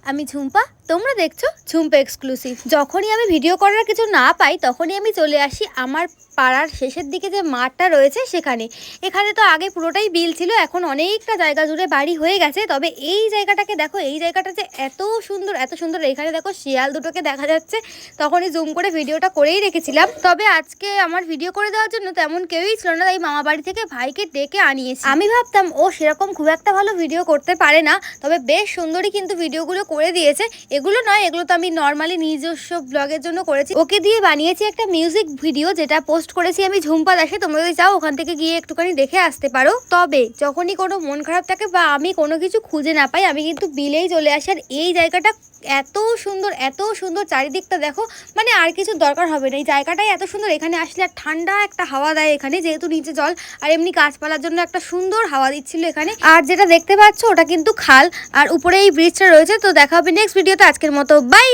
আমি ঝুম্পা, তোমরা দেখছো ঝুম্পা এক্সক্লুসিভ। যখনই আমি ভিডিও করার কিছু না পাই তখনই আমি চলে আসি আমার পাড়ার শেষের দিকে যে মাঠটা রয়েছে সেখানে। এখানে তো আগে পুরোটাই বিল ছিল, এখন অনেকটা জায়গা জুড়ে বাড়ি হয়ে গেছে। তবে এই জায়গাটাকে দেখো, এই জায়গাটা যে এত সুন্দর এত সুন্দর। এখানে দেখো শিয়াল দুটোকে দেখা যাচ্ছে, তখনই জুম করে ভিডিওটা করেই রেখেছিলাম। তবে আজকে আমার ভিডিও করে দেওয়ার জন্য তেমন কেউই ছিল না, তাই মামা বাড়ি থেকে ভাইকে ডেকে আনিয়েছি। আমি ভাবতাম ও সেরকম খুব একটা ভালো ভিডিও করতে পারে না, তবে বেশ সুন্দরই কিন্তু ভিডিওগুলো করে দিয়েছে। এগুলো নয়, এগুলো তো আমি নর্মালি নিজস্ব ব্লগের জন্য করেছি। ওকে দিয়ে বানিয়েছি একটা মিউজিক ভিডিও, যেটা পোস্ট করেছি আমি ঝুম্পা দাসে। তোমরা যদি চাও ওখান থেকে গিয়ে একটুখানি দেখে আসতে পারো। তবে যখনই কোনো মন খারাপ থাকে বা আমি কোনো কিছু খুঁজে না পাই, আমি কিন্তু বিলেই চলে আসি। আর এই জায়গাটা এত সুন্দর এত সুন্দর, চারিদিকটা দেখো, মানে আর কিছু দরকার হবে না। এই জায়গাটাই এত সুন্দর, এখানে আসলে আর ঠান্ডা একটা হাওয়া দেয় এখানে, যেহেতু নিচে জল। আর এমনি গাছপালার জন্য একটা সুন্দর হাওয়া দিচ্ছিল এখানে। আর যেটা দেখতে পাচ্ছ ওটা কিন্তু খাল, আর উপরে এই ব্রিজটা রয়েছে। তো দেখা হবে নেক্সট ভিডিওতে। আজকের মতো বাই।